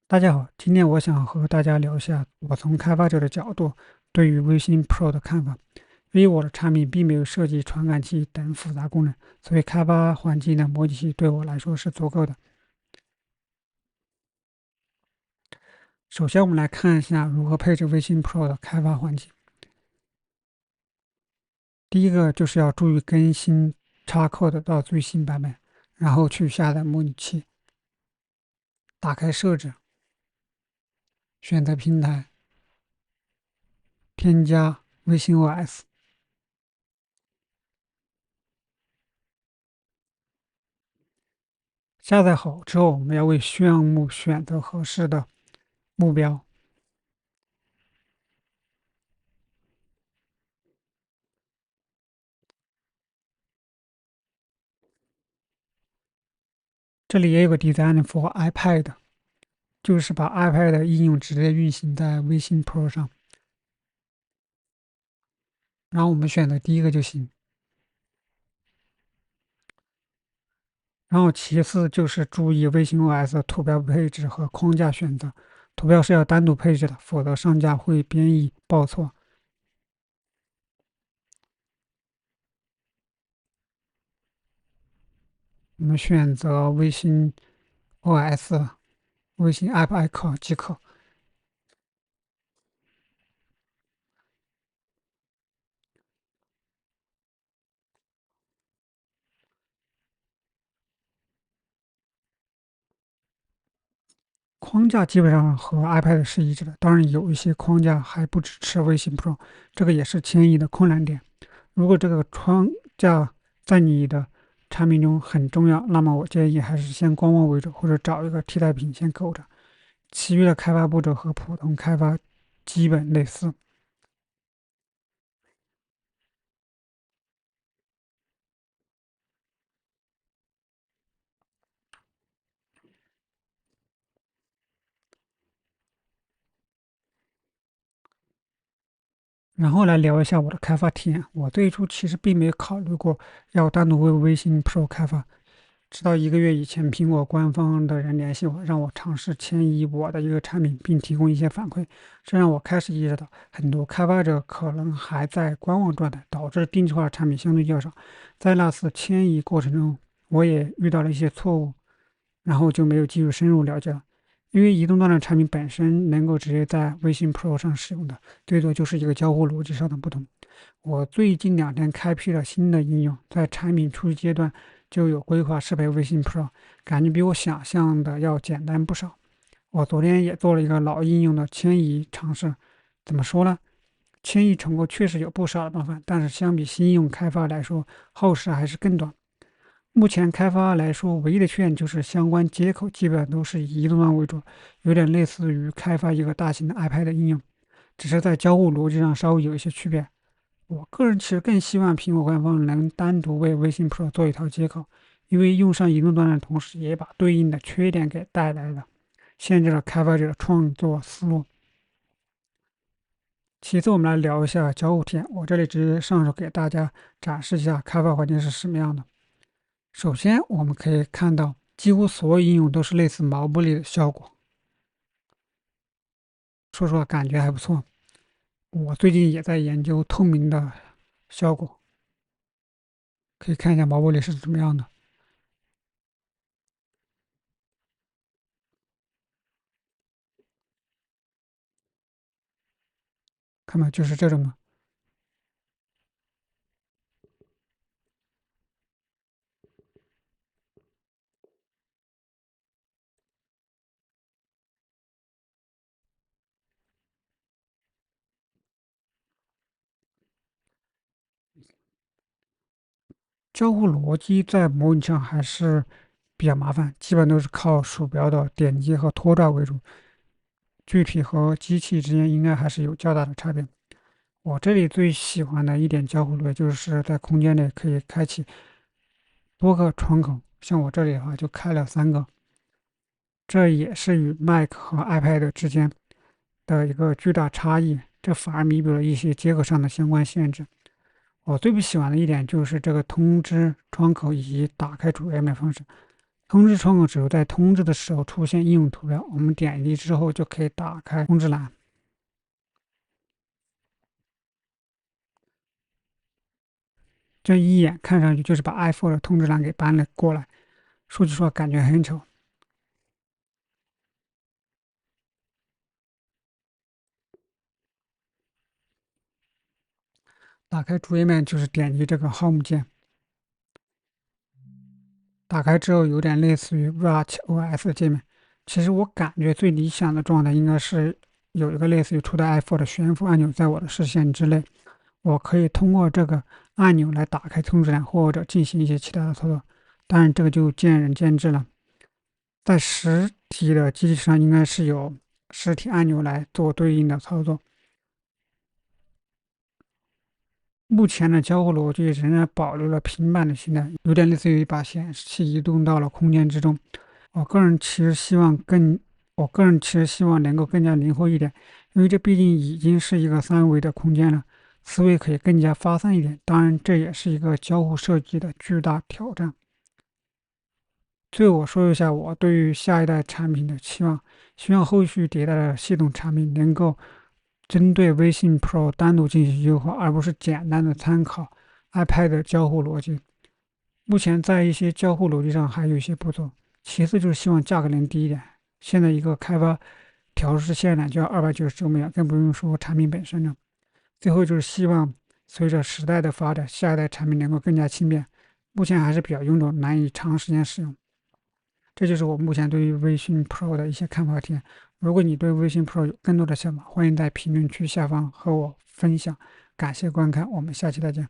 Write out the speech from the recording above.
大家好，今天我想和大家聊一下我从开发者的角度对于微信 Pro 的看法。因为我的产品并没有设计传感器等复杂功能，所以开发环境的模拟器对我来说是足够的。首先，我们来看一下如何配置微信 Pro 的开发环境。第一个就是要注意更新插 code 到最新版本，然后去下载模拟器，打开设置，选择平台，添加微信 OS。下载好之后，我们要为项目选择合适的目标。这里也有个 Design for iPad，就是把 iPad 的应用直接运行在微信 Pro 上，然后我们选择第一个就行。然后其次就是注意微信 OS 的图标配置和框架选择，图标是要单独配置的，否则上架会编译报错。我们选择微信 OS、微信 App Icon 即可。框架基本上和 iPad 是一致的，当然有一些框架还不支持微信 Pro，这个也是迁移的困难点。如果这个框架在你的产品中很重要，那么我建议还是先观望为主，或者找一个替代品先购着。其余的开发步骤和普通开发基本类似。然后来聊一下我的开发体验。我最初其实并没有考虑过要单独为微信 Pro 开发，直到1个月以前，苹果官方的人联系我，让我尝试迁移我的一个产品，并提供一些反馈。这让我开始意识到，很多开发者可能还在观望状态，导致定制化产品相对较少。在那次迁移过程中，我也遇到了一些错误，然后就没有继续深入了解了。因为移动端的产品本身能够直接在微信 Pro 上使用的，最多就是一个交互逻辑上的不同。我最近2天开辟了新的应用，在产品初期阶段就有规划适配微信 Pro，感觉比我想象的要简单不少。我昨天也做了一个老应用的迁移尝试，怎么说呢？迁移成果确实有不少的麻烦，但是相比新应用开发来说，耗时还是更短。目前开发来说，唯一的缺点就是相关接口基本都是以移动端为主，有点类似于开发一个大型的 iPad 应用，只是在交互逻辑上稍微有一些区别。我个人其实更希望苹果官方能单独为微信 Pro 做一套接口，因为用上移动端的同时，也把对应的缺点给带来了，限制了开发者的创作思路。其次，我们来聊一下交互体验。我这里直接上手给大家展示一下开发环境是什么样的。首先，我们可以看到，几乎所有应用都是类似毛玻璃的效果，说实话感觉还不错。我最近也在研究透明的效果，可以看一下毛玻璃是怎么样的。看吧，就是这种的。交互逻辑在模拟上还是比较麻烦，基本都是靠鼠标的点击和拖拽为主，具体和机器之间应该还是有较大的差别。我这里最喜欢的一点交互类就是在空间内可以开启多个窗口，像我这里的话就开了3个，这也是与 Mac 和 iPad 之间的一个巨大差异，这反而弥补了一些接口上的相关限制。我最不喜欢的一点就是这个通知窗口以及打开主页面的方式。通知窗口只有在通知的时候出现应用图标，我们点击之后就可以打开通知栏。这一眼看上去就是把 iPhone 的通知栏给搬了过来，说句实话，感觉很丑。打开主页面就是点击这个 Home 键，打开之后有点类似于 watchOS 界面。其实我感觉最理想的状态应该是有一个类似于初代 iPhone 的悬浮按钮在我的视线之内，我可以通过这个按钮来打开通知栏或者进行一些其他的操作。当然，这个就见仁见智了。在实体的机器上应该是有实体按钮来做对应的操作。目前的交互逻辑仍然保留了平板的形态，有点类似于把显示器移动到了空间之中。我个人其实希望更，我个人其实希望能够更加灵活一点，因为这毕竟已经是一个3维的空间了，思维可以更加发散一点。当然，这也是一个交互设计的巨大挑战。最后我说一下我对于下一代产品的期望，希望后续迭代的系统产品能够针对微信 Pro 单独进行优化，而不是简单的参考 iPad 的交互逻辑。目前在一些交互逻辑上还有一些不足。其次就是希望价格能低一点，现在一个开发调试线缆就要299美元，更不用说产品本身了。最后就是希望随着时代的发展，下一代产品能够更加轻便。目前还是比较臃肿，难以长时间使用。这就是我目前对于微信 Pro 的一些看法和体验。如果你对微信 Pro 有更多的想法，欢迎在评论区下方和我分享。感谢观看，我们下期再见。